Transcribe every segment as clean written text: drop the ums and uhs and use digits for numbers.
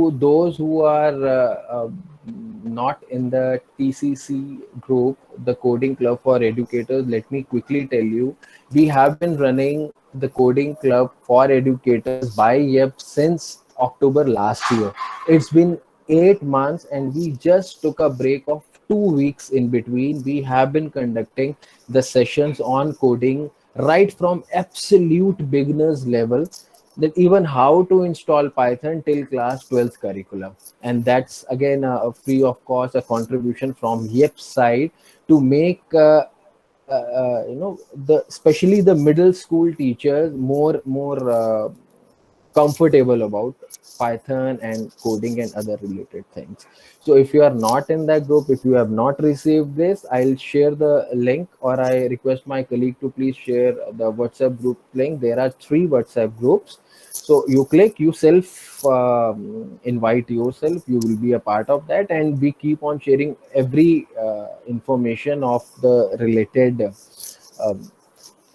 to those who are not in the TCC group, the Coding Club for Educators, let me quickly tell you, we have been running the Coding Club for Educators by YEP since October last year. It's been 8 months, and we just took a break of 2 weeks in between. We have been conducting the sessions on coding right from absolute beginners level, that even how to install Python till class 12th curriculum. And that's again a free of cost, a contribution from YEP side to make the especially the middle school teachers more comfortable about Python and coding and other related things. So if you are not in that group, if you have not received this, I'll share the link, or I request my colleague to please share the WhatsApp group link. There are 3 WhatsApp groups. So you click, you self invite yourself, you will be a part of that, and we keep on sharing every information of the related um,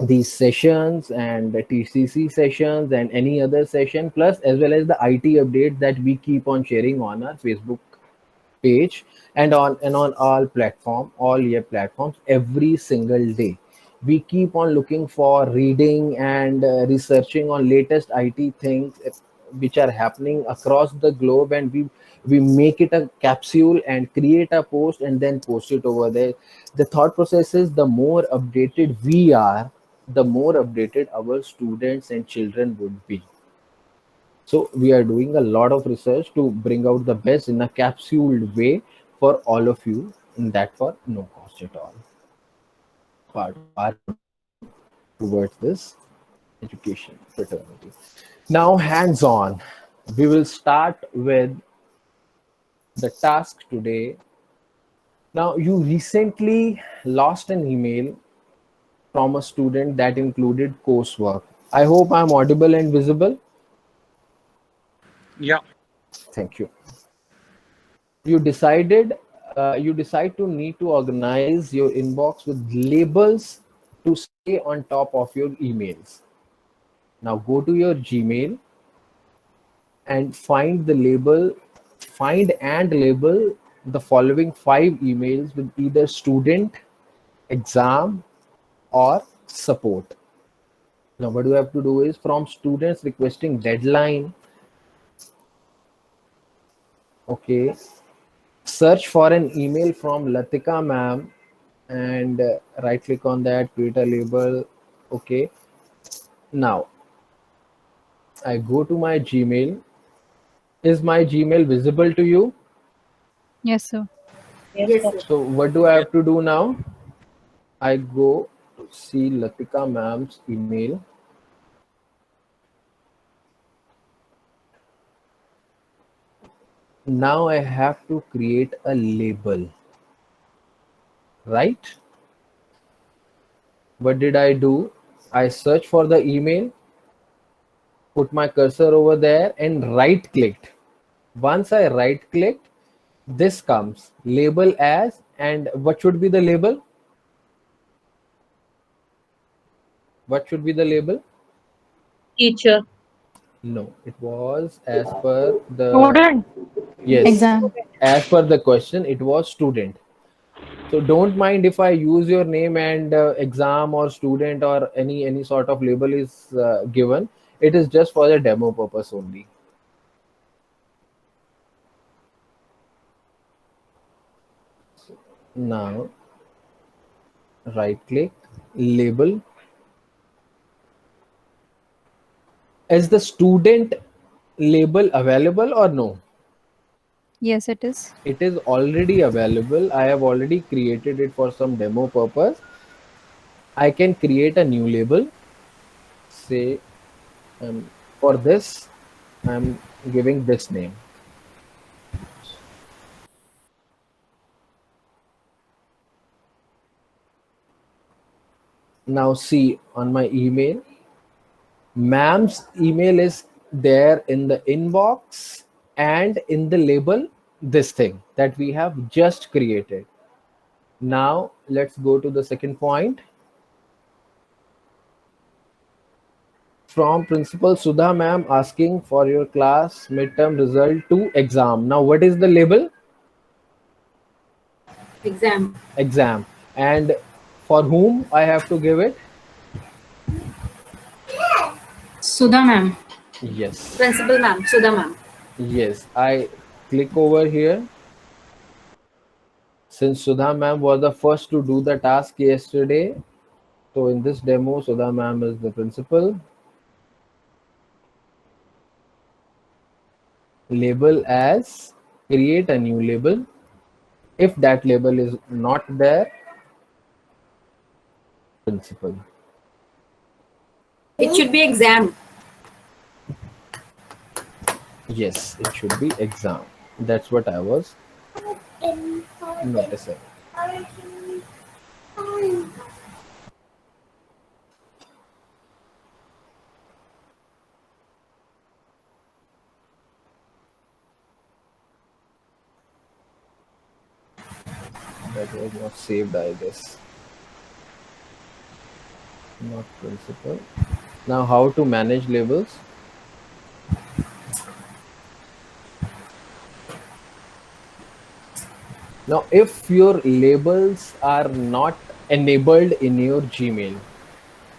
these sessions and the TCC sessions and any other session, plus as well as the IT updates that we keep on sharing on our Facebook page and on all your platforms every single day. We keep on looking for reading and researching on latest IT things which are happening across the globe, and we make it a capsule and create a post and then post it over there. The thought process is, the more updated we are, the more updated our students and children would be. So we are doing a lot of research to bring out the best in a capsuled way for all of you, and that for no cost at all. Part of our contribution towards this education fraternity. Now, hands on. We will start with the task today. Now, you recently lost an email from a student that included coursework. I hope I'm audible and visible. Yeah. Thank you. You decide to need to organize your inbox with labels to stay on top of your emails. Now go to your Gmail and find and label the following 5 emails with either student, exam, or support. Now what you have to do is, from students requesting deadline, okay, search for an email from Latika ma'am, and right click on that, create a label. Okay, now I go to my Gmail. Is my Gmail visible to you? Yes, sir. Yes, sir. So what do I have to do now? I go to see Latika ma'am's email. Now I have to create a label, right? What did I do? I search for the email, put my cursor over there, and right clicked. Once I right clicked, this comes label as, and what should be the label? What should be the label? Teacher. No, it was as per the, Student. yes, Exam. as per the question, it was student. So don't mind if I use your name and exam or student or any sort of label is given. It is just for the demo purpose only. Now right click, label. Is the student label available or no? Yes, it is. It is already available. I have already created it for some demo purpose. I can create a new label. Say, for this, I'm giving this name. Now see on my email, ma'am's email is there in the inbox and in the label, this thing that we have just created. Now let's go to the second point. from Principal Sudha ma'am asking for your class midterm result to exam. Now, what is the label? Exam. Exam. And for whom I have to give it? Sudha ma'am. Yes. Principal ma'am. Sudha ma'am. Yes. I click over here. Since Sudha ma'am was the first to do the task yesterday, so in this demo, Sudha ma'am is the principal. Label as, create a new label. If that label is not there, principal. It should be exam. Yes, it should be exam. That's what I was noticing. That was not saved, I guess. Not principal. Now, how to manage labels? Now, if your labels are not enabled in your Gmail,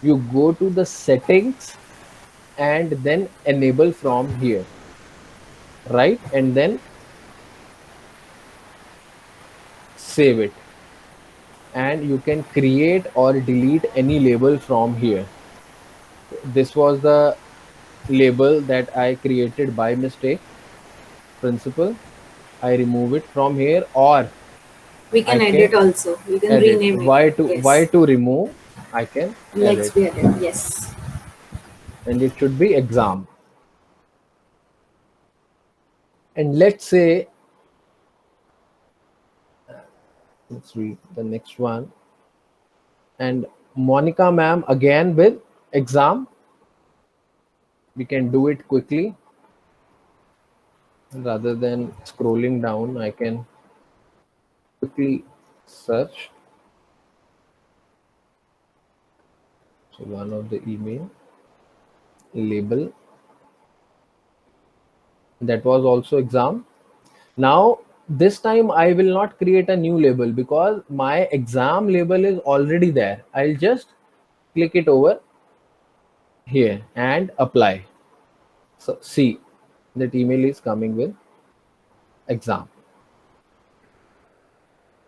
you go to the settings and then enable from here, right? And then save it. And you can create or delete any label from here. This was the label that I created by mistake, principal. I remove it from here, or We can I edit can also. We can edit. rename it. Why to remove? I can Let's edit, be edit. Yes. and it should be exam. And let's say, let's read the next one. And Monica ma'am again with exam. We can do it quickly. Rather than scrolling down, I can quickly search. So one of the email label, that was also exam. Now this time I will not create a new label because my exam label is already there. I'll just click it over here and apply. So see, that email is coming with exam.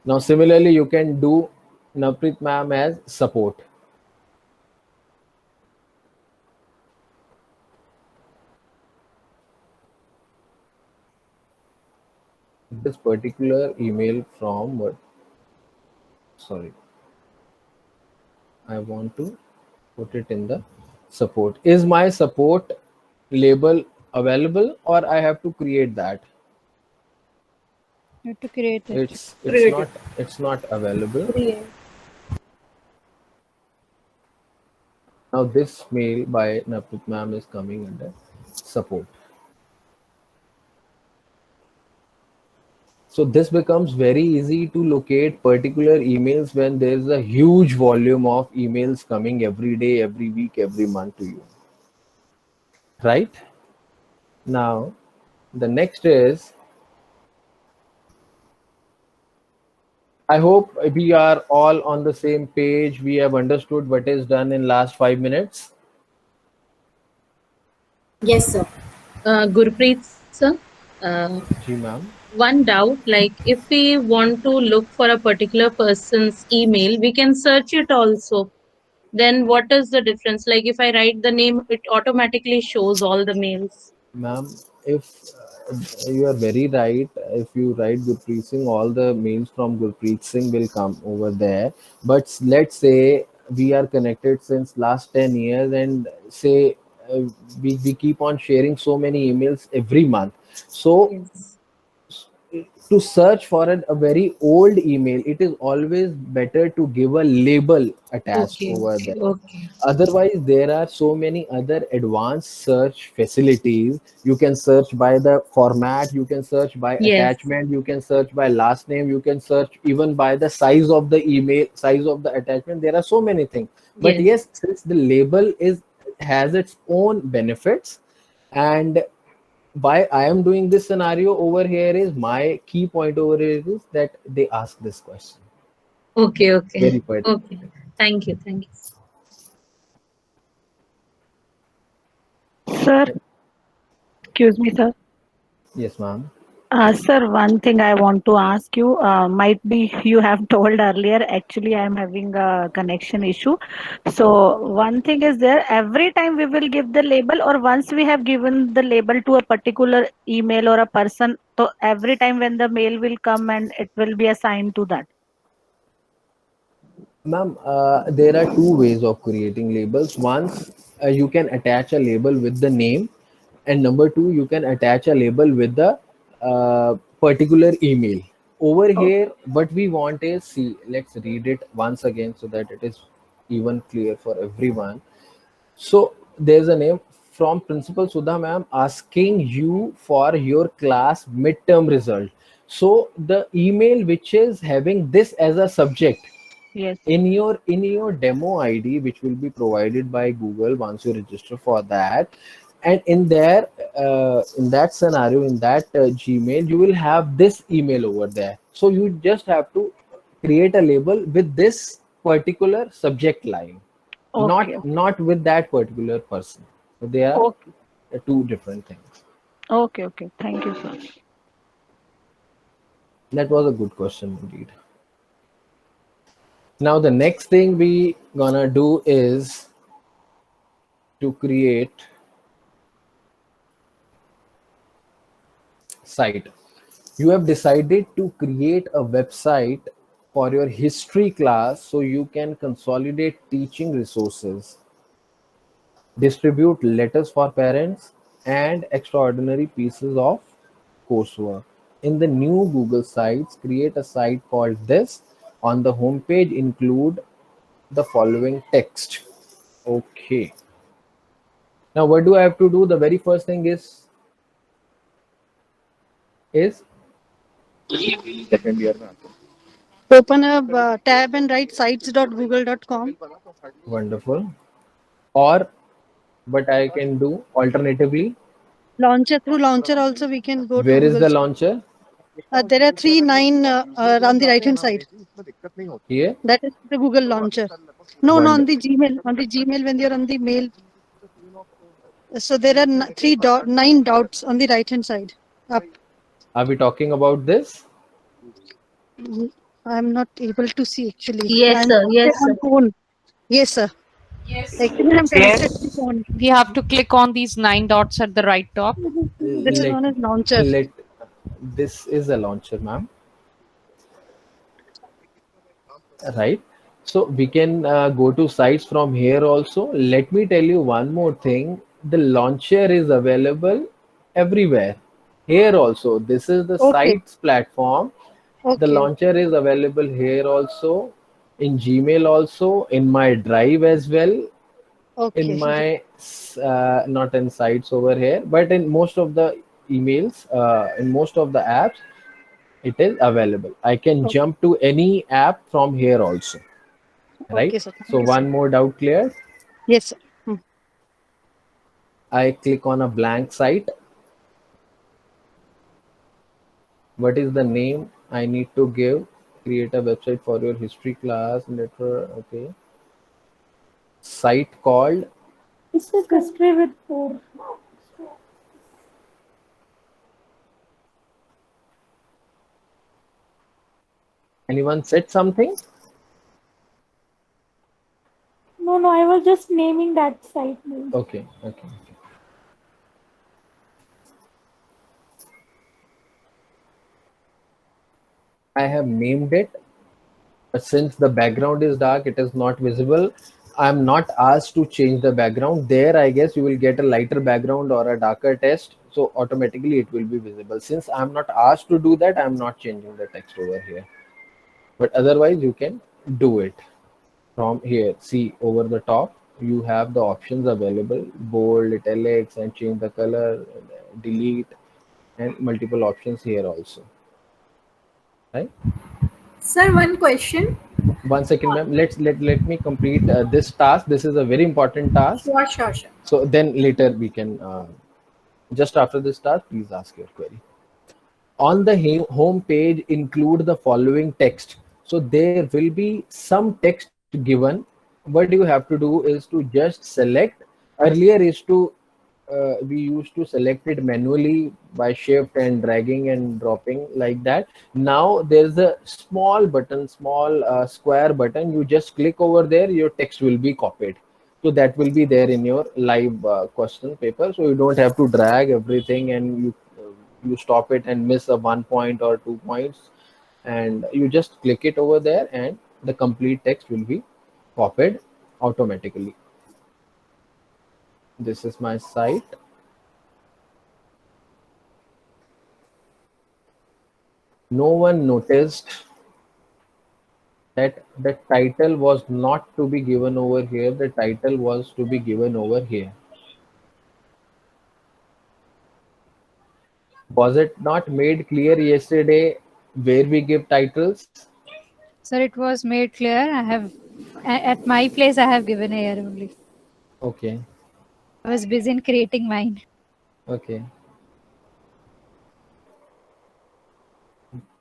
Now similarly, you can do Naprit ma'am as support. This particular email from what? Sorry, I want to put it in the support. Is my support label available, or I have to create that? You have to create it. It's not available. Now this mail by Naprit ma'am is coming under support. So this becomes very easy to locate particular emails when there's a huge volume of emails coming every day, every week, every month to you. Right? Now, the next is, I hope we are all on the same page. We have understood what is done in last 5 minutes. Yes, sir. Gurpreet sir, Ji ma'am. one doubt, like if we want to look for a particular person's email, we can search it also. Then what is the difference? Like if I write the name, it automatically shows all the mails. Ma'am, if you are very right, if you write Gurpreet Singh, all the mails from Gurpreet Singh will come over there. But let's say we are connected since last 10 years, and say we keep on sharing so many emails every month. So Yes. to search for a very old email, it is always better to give a label attached Okay. over Okay. there. Okay. Otherwise, there are so many other advanced search facilities. You can search by the format, you can search by Yes. attachment, you can search by last name, you can search even by the size of the email, size of the attachment. There are so many things. But Yes. yes, since the label is has its own benefits. And why I am doing this scenario over here is, my key point over here is that they ask this question. Okay, okay, Very poetic. okay. Thank you, thank you. Sir, excuse me, sir. Yes, ma'am. Sir, one thing I want to ask you, might be you have told earlier, actually I am having a connection issue. So one thing is there, every time we will give the label, or once we have given the label to a particular email or a person, so every time when the mail will come and it will be assigned to that. Ma'am, there are two ways of creating labels. Once you can attach a label with the name, and number two, you can attach a label with the particular email. Over Oh, here, what we want is, see, let's read it once again so that it is even clear for everyone. So there's a name from Principal Sudha ma'am asking you for your class midterm result. So the email which is having this as a subject, yes. in your demo ID, which will be provided by Google once you register for that, and in there, in that scenario, in that Gmail, you will have this email over there. So you just have to create a label with this particular subject line, Okay. not with that particular person. So they are Okay. two different things. Okay. Okay. Thank you, sir. That was a good question indeed. Now the next thing we gonna do is to create site. You have decided to create a website for your history class so you can consolidate teaching resources, distribute letters for parents, and extraordinary pieces of coursework. In the new Google Sites, create a site called this. On the homepage, include the following text. Okay. Now, what do I have to do? The very first thing is second year. Open a tab and write sites.google.com. Wonderful. Or what I can do alternatively, Launcher, through launcher also we can go to where is Google. the launcher? There are 3 9 on the right hand side. Here. That is the Google launcher. No, Wonder. on the Gmail. On the Gmail when you're on the mail. So there are 9 dots on the right hand side. Up. Are we talking about this? I'm not able to see actually. Yes, I'm sir. connected Yes, sir. on phone. Yes, sir. Actually, I'm connected to phone. We have to click on these 9 dots at the right top. This is Let, known as launcher. let this is a launcher, ma'am. Right. So we can go to sites from here also. Let me tell you one more thing. The launcher is available everywhere. Here also. This is the Okay. sites platform. The Okay. launcher is available here also, in Gmail also, in my Drive as well, in Okay. my not in sites over here, but in most of the emails, in most of the apps, it is available. I can Okay. jump to any app from here also, right? Okay, sir. Thank So you, sir. one more doubt clear. Yes, sir. I click on a blank site. What is the name I need to give? Create a website for your history class. Okay. Site called This is history with 4. anyone said something? No, I was just naming that site name. Okay. I have named it, but since the background is dark, it is not visible. I'm not asked to change the background. There, I guess you will get a lighter background or a darker text, so automatically it will be visible. Since I'm not asked to do that, I'm not changing the text over here. But otherwise, you can do it from here. See over the top, you have the options available: bold, italics, and change the color, delete, and multiple options here also. Right? Sir, one question. 1 second, ma'am. Let me complete this task. This is a very important task. Sure, sure, sure. So then later we can, just after this task, please ask your query. On the home page, include the following text. So there will be some text given. What you have to do is to just select. Earlier is to we used to select it manually by shift and dragging and dropping like that. Now there's a small button, small square button. You just click over there, your text will be copied. So that will be there in your live question paper. So you don't have to drag everything and you stop it and miss a 1 point or 2 points, and you just click it over there and the complete text will be copied automatically. This is my site. No one noticed that the title was not to be given over here. The title was to be given over here. Was it not made clear yesterday where we give titles? Sir, it was made clear. I have, at my place, I have given here only. Okay. I was busy in creating mine. Okay.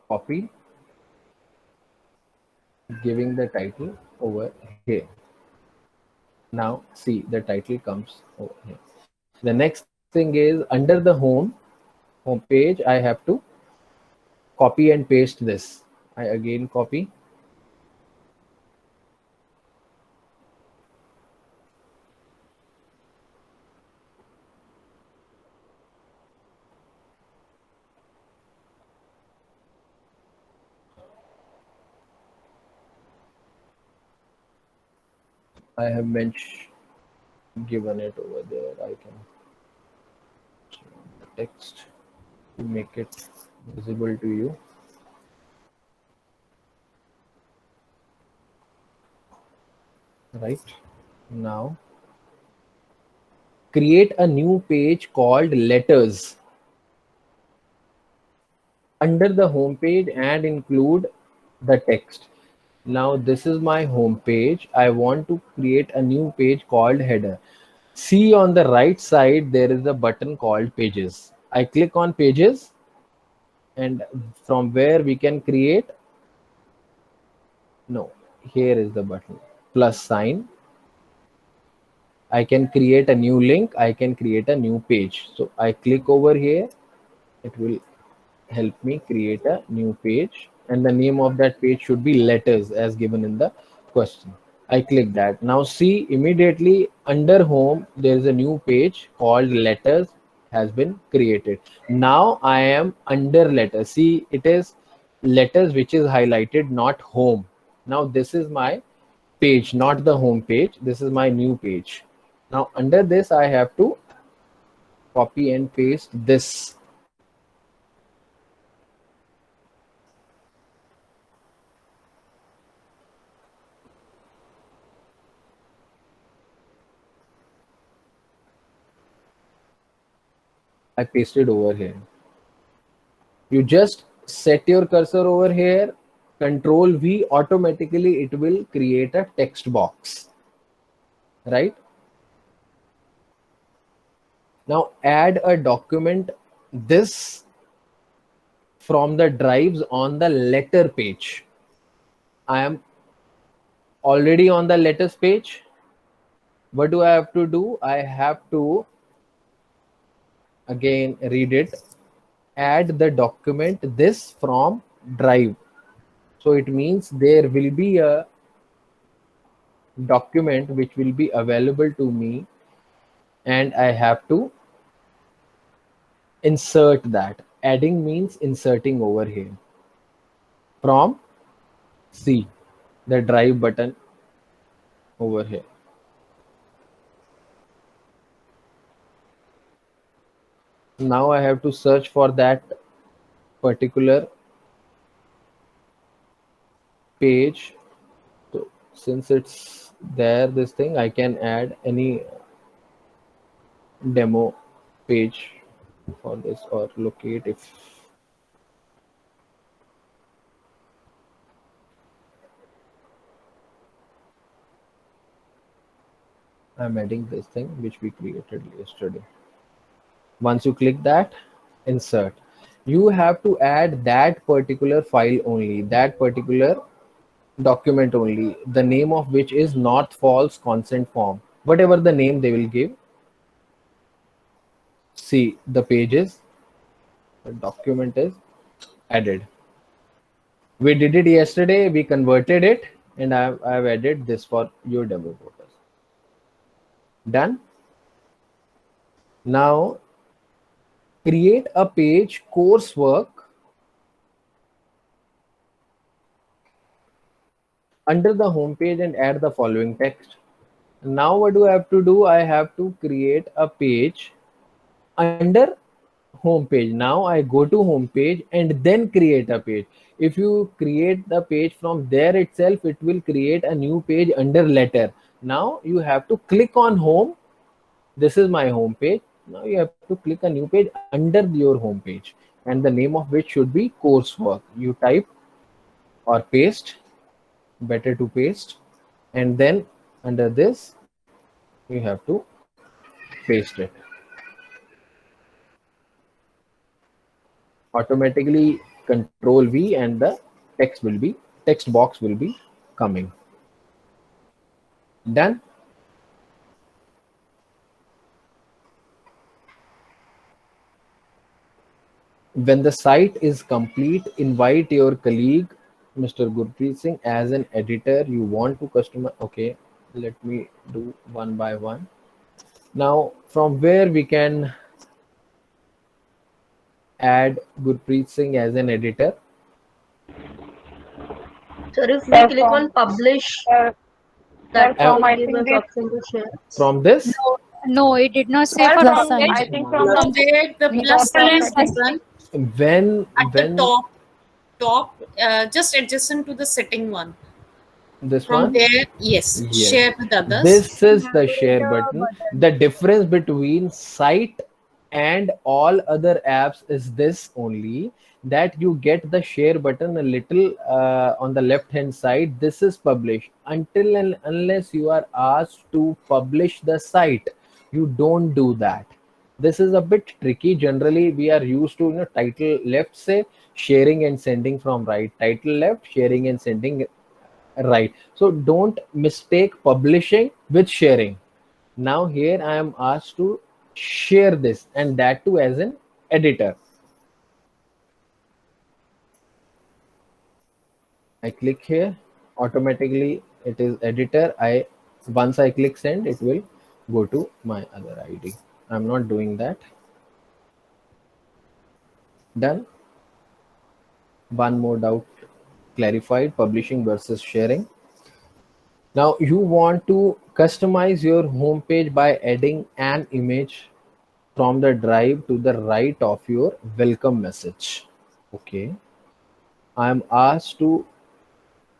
Copy. Giving the title over here. Now see, the title comes over here. The next thing is under the home page, I have to copy and paste this. I again copy. I have given it over there. I can change the text to make it visible to you. Right now, create a new page called letters under the home page and include the text. Now this is my home page. I want to create a new page called header. See, on the right side there is a button called pages. I click on pages, and from where we can create, no, here is the button, plus sign. I can create a new link, I can create a new page. So I click over here, it will help me create a new page, and the name of that page should be letters as given in the question. I click that. Now see, immediately under home there is a new page called letters has been created. Now I am under letters. See, it is letters which is highlighted, not home. Now this is my page, not the home page. This is my new page. Now under this I have to copy and paste this. I pasted over here. You just set your cursor over here, Control V, automatically it will create a text box, right? Now add a document, this from the drives on the letter page. I am already on the letters page. What do I have to do? I have to again read it. Add the document this from drive. So it means there will be a document which will be available to me, and I have to insert that. Adding means inserting over here from C, the drive button over here. Now I have to search for that particular page. So since it's there, this thing, I can add any demo page for this, or locate if I'm adding this thing which we created yesterday. Once you click that, insert. You have to add that particular file only, that particular document only, the name of which is not false consent form. Whatever the name they will give, see the pages, the document is added. We did it yesterday, we converted it, and I've added this for your demo purpose. Done. Now create a page coursework under the home page and add the following text. Now what do I have to do? I have to create a page under home page. Now I go to home page and then create a page. If you create the page from there itself, it will create a new page under letter. Now you have to click on home. This is my home page. Now you have to click a new page under your home page, and the name of which should be coursework. You type or paste, better to paste, and then under this you have to paste it. Automatically Control V and the text box will be coming. Done. When the site is complete, invite your colleague Mr. Gurpreet Singh as an editor. You want to customize. Okay, let me do one by one. Now from where we can add Gurpreet Singh as an editor? Sir, if we click on publish, that will give us option to share. From this? No, it did not say for Plus sign. sign. I think From where the plus sign is button When at the top, just adjacent to the setting one. This From one? there, yes, Yes. share with others. This is the share button. The difference between site and all other apps is this only, that you get the share button a little on the left hand side. This is publish. Until and unless you are asked to publish the site, you don't do that. This is a bit tricky. Generally we are used to, title left, say sharing and sending from right, title left, sharing and sending right. So don't mistake publishing with sharing. Now here I am asked to share this, and that too as an editor. I click here, automatically it is editor. Once I click send, it will go to my other ID. I'm not doing that. Done. One more doubt clarified: publishing versus sharing. Now you want to customize your home page by adding an image from the drive to the right of your welcome message. Okay. I am asked to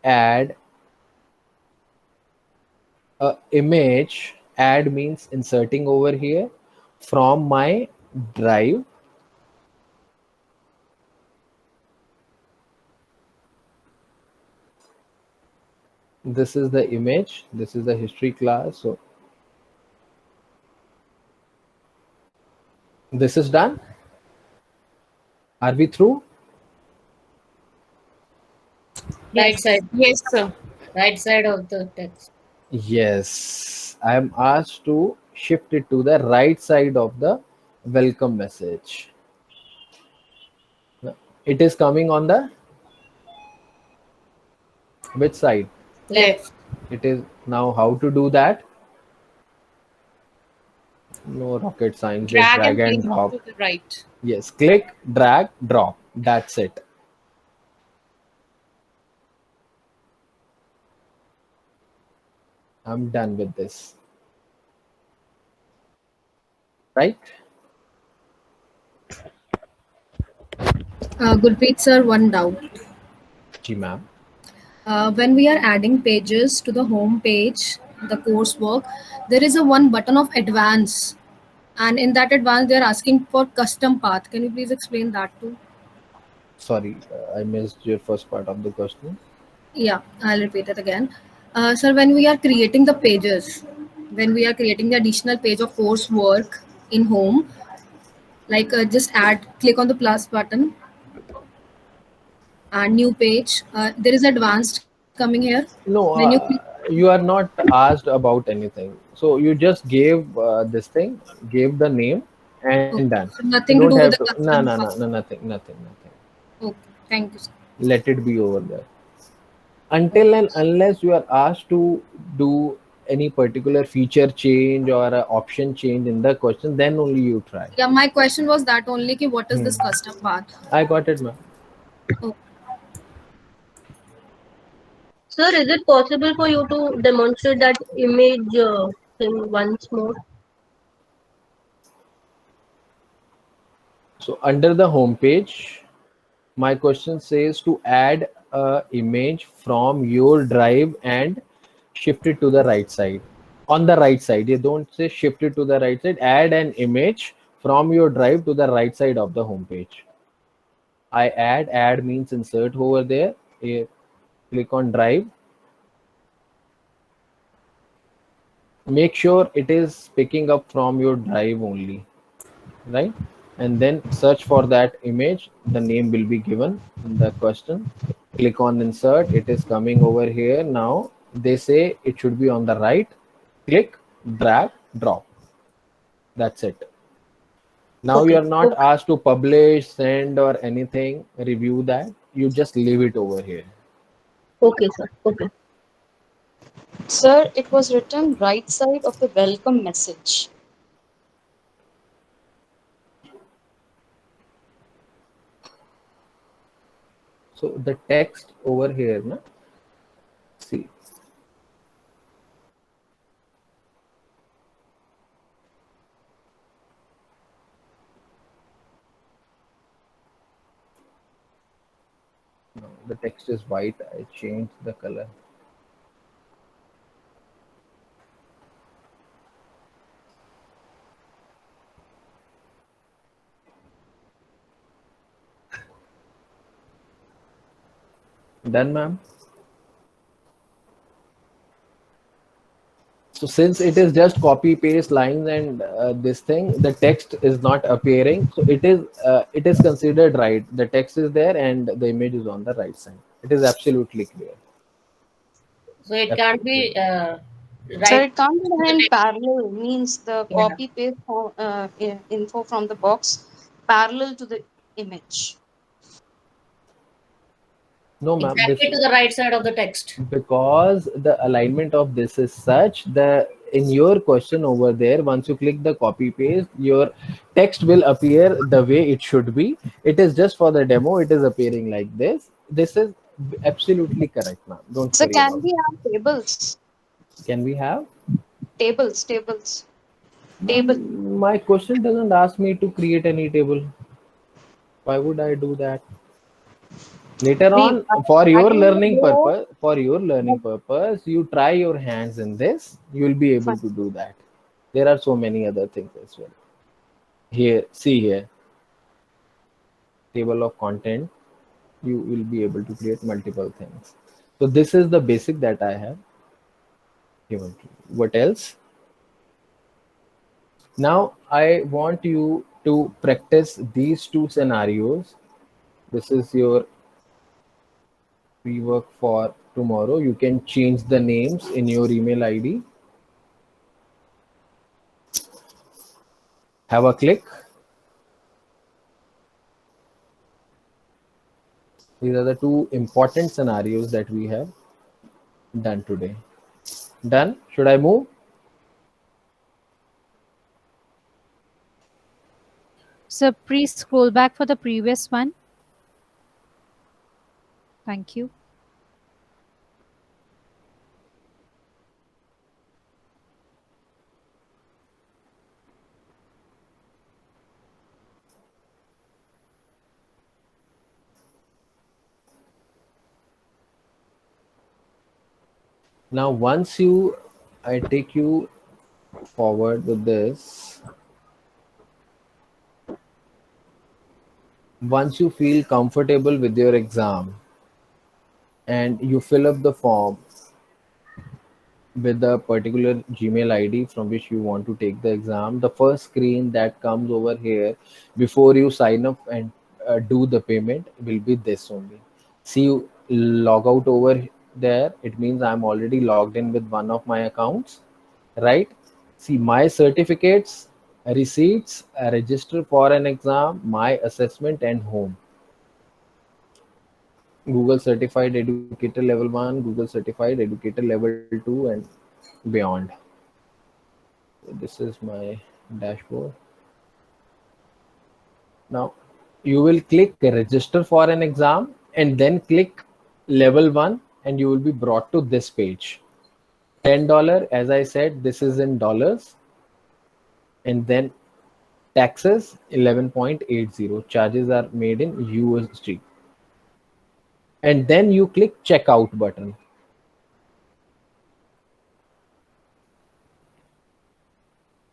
add a image. Add means inserting over here from my drive. This is the image. This is the history class. So this is done. Are we through? Right side. Yes, sir. Right side of the text. Yes. I am asked to shift it to the right side of the welcome message. It is coming on the which side? Left. It is. Now how to do that? No rocket science. Just drag and click drop. to the right. Yes, click, drag, drop. That's it. I'm done with this. Right? Gurpreet sir, one doubt. Ji ma'am. When we are adding pages to the home page, the coursework, there is a one button of advance, and in that advance they are asking for custom path. Can you please explain that too? Sorry, I missed your first part of the question. Yeah, I'll repeat it again. Sir, when we are creating the pages, when we are creating the additional page of coursework in home, like just add, click on the plus button and new page. There is advanced coming here. No, When you click, you are not asked about anything. So you just gave this thing, gave the name, and done. okay, so You nothing don't to do have with to. the No, custom no, no, path. no, nothing. Okay, thank you, sir. Let it be over there. Until and unless you are asked to do any particular feature change or a option change in the question, then only you try. Yeah, my question was that only. Ki what is Hmm. this custom path? I got it, ma'am. Okay. Sir, is it possible for you to demonstrate that image thing once more? So under the home page, my question says to add a image from your drive and shift it to the right side. On the right side, you don't say shift it to the right side. Add an image from your drive to the right side of the home page. I add means insert over there. Here, click on drive. Make sure it is picking up from your drive only, right? And then search for that image. The name will be given in the question. Click on insert. It is coming over here. Now they say it should be on the right. Click, drag, drop. That's it. Now you Okay. are not asked to publish, send, or anything, review that. You just leave it over here. Okay, sir. Okay. Sir, it was written right side of the welcome message. So the text over here, na? See. No, the text is white. I changed the color. Done, ma'am. So since it is just copy paste lines and this thing, the text is not appearing. So it is considered right. The text is there and the image is on the right side. It is absolutely clear. So it can't be Sir, right. it can't be in parallel, means the Yeah. copy paste info from the box parallel to the image. No, ma'am. Exactly to the right side of the text. Because the alignment of this is such that in your question over there, once you click the copy paste, your text will appear the way it should be. It is just for the demo. It is appearing like this. This is absolutely correct, ma'am. Don't So worry can about we it. have tables? Can we have? Tables. Table. My question doesn't ask me to create any table. Why would I do that? Later We, on, for I your don't learning know. purpose, you try your hands in this. You will be able to do that. There are so many other things as well. Here, see here, table of content. You will be able to create multiple things. So this is the basic that I have given to you. What else? Now I want you to practice these two scenarios. This is your pre-work for tomorrow. You can change the names in your email ID. Have a click. These are the two important scenarios that we have done today. Done. Should I move? So please scroll back for the previous one. Thank you. Now, I take you forward with this. Once you feel comfortable with your exam and you fill up the form, with a particular Gmail ID from which you want to take the exam, the first screen that comes over here before you sign up and do the payment will be this only. See, you log out over there. It means I'm already logged in with one of my accounts, right? See, my certificates, receipts, register for an exam, my assessment, and home. Google Certified Educator Level 1, Google Certified Educator Level 2, and beyond. This is my dashboard. Now, you will click register for an exam and then click level 1 and you will be brought to this page. $10, as I said, this is in dollars. And then taxes 11.80. Charges are made in USD. And then you click checkout button.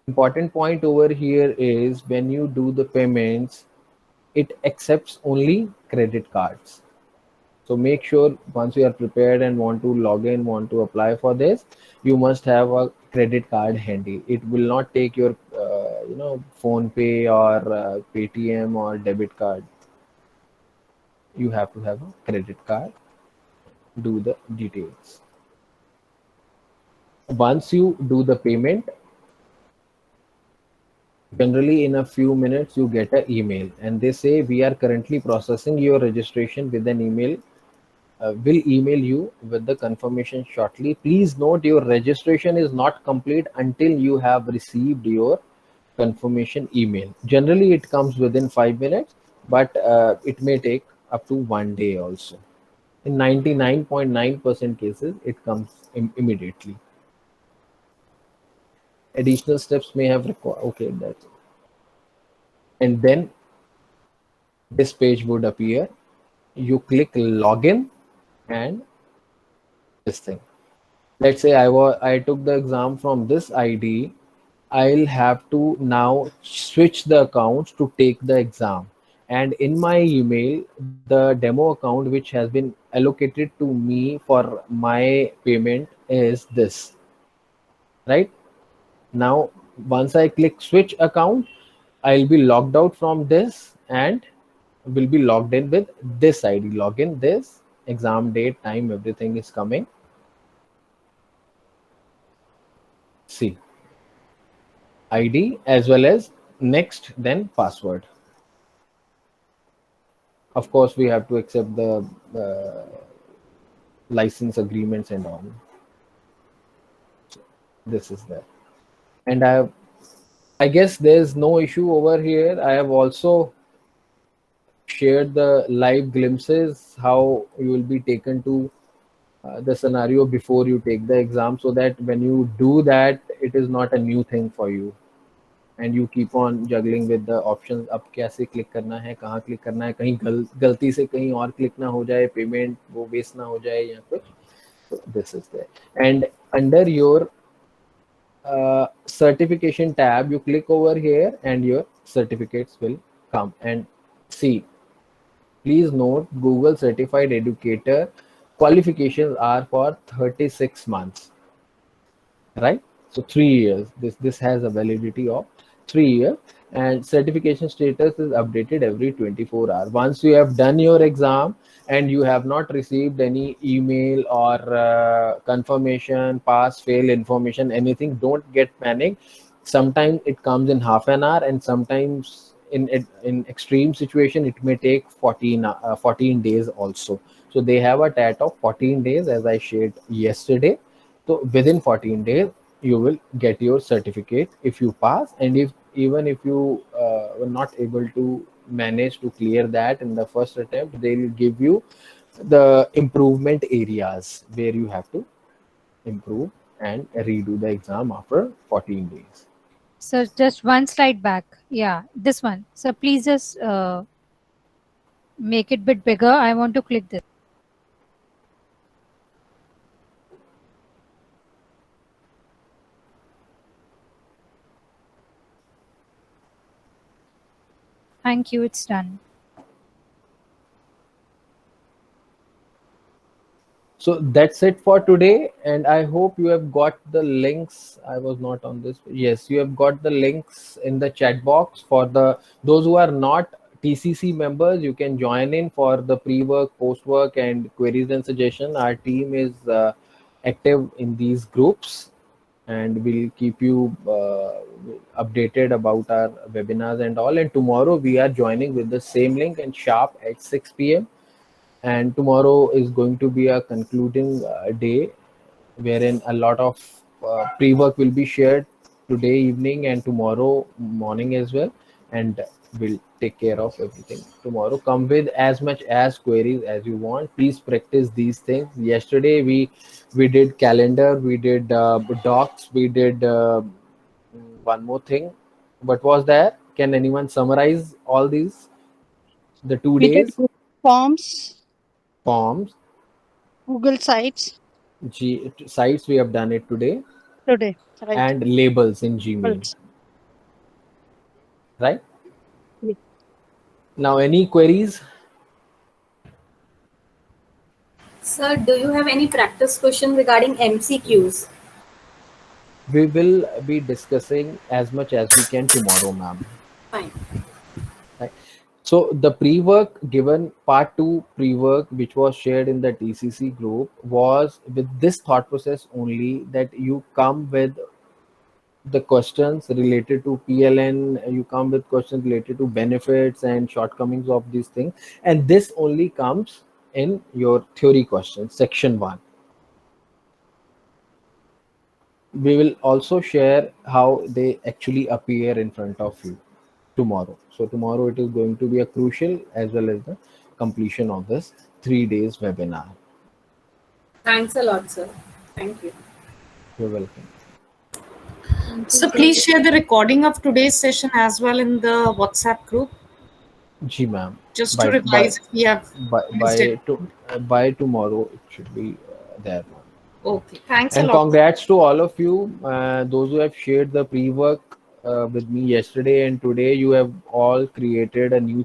Important point over here is when you do the payments, it accepts only credit cards. So make sure once you are prepared and want to log in, want to apply for this, you must have a credit card handy. It will not take your phone pay or Paytm or debit card. You have to have a credit card. Do the details. Once you do the payment, generally in a few minutes you get an email and they say we are currently processing your registration with an email. Will email you with the confirmation shortly. Please note your registration is not complete until you have received your confirmation email. Generally it comes within 5 minutes, but it may take up to 1 day also. In 99.9% cases it comes immediately. Additional steps may have required. Okay, that's it. And then this page would appear. You click login and this thing. Let's say I took the exam from this ID. I'll have to now switch the accounts to take the exam. And in my email, the demo account which has been allocated to me for my payment is this, right? Now, once I click switch account, I'll be logged out from this and will be logged in with this ID. Login, this, exam date, time, everything is coming. See, ID as well as next, then password. Of course, we have to accept the license agreements and all. This is there. And I guess there's no issue over here. I have also shared the live glimpses, how you will be taken to the scenario before you take the exam, so that when you do that, it is not a new thing for you. And you keep on juggling with the options. अब कैसे click करना है, कहाँ click करना है, कहीं गलती से कहीं और क्लिक ना हो जाए, पेमेंट वो वेस्ट ना हो जाए या कुछ. So this is there. And under your certification tab, you click over here and your certificates will come. And see, please note, Google Certified Educator qualifications are for 36 months, right? So 3 years. This has a validity of 3 years, and certification status is updated every 24 hours. Once you have done your exam and you have not received any email or confirmation, pass, fail information, anything, don't get panic. Sometimes it comes in half an hour, and sometimes in extreme situation it may take 14 days also. So they have a tat of 14 days, as I shared yesterday. So within 14 days you will get your certificate if you pass. And if you were not able to manage to clear that in the first attempt, they will give you the improvement areas where you have to improve and redo the exam after 14 days. So just one slide back. Yeah, this one. So please just make it a bit bigger. I want to click this. Thank you, it's done. So that's it for today, and I hope you have got the links. I was not on this. Yes, you have got the links in the chat box. For the those who are not TCC members, you can join in for the pre-work, post-work, and queries and suggestion. Our team is active in these groups, and we'll keep you updated about our webinars and all. And tomorrow we are joining with the same link and sharp at 6 p.m. And tomorrow is going to be a concluding day wherein a lot of pre-work will be shared today evening and tomorrow morning as well, and we'll take care of everything tomorrow. Come with as much as queries as you want. Please practice these things. Yesterday we did calendar, we did docs, we did one more thing. What was there? Can anyone summarize all these, the 2 We did days? Google Forms, Forms, Google Sites sites, we have done it today, today, right? and labels in Gmail, right? Yeah. Now, any queries? Sir, do you have any practice question regarding MCQs? We will be discussing as much as we can tomorrow, ma'am. Fine. Right. So the pre-work given, part 2 pre-work, which was shared in the TCC group, was with this thought process only, that you come with the questions related to PLN, you come with questions related to benefits and shortcomings of these things, and this only comes in your theory questions, section 1. We will also share how they actually appear in front of you tomorrow. So tomorrow it is going to be a crucial as well as the completion of this 3 days webinar. Thanks a lot, sir. Thank you. You're welcome. So please share the recording of today's session as well in the WhatsApp group, Ji ma'am. just to revise if we have missed it. By tomorrow it should be there. Okay, thanks a And lot. congrats to all of you, those who have shared the pre-work with me yesterday and today. You have all created a new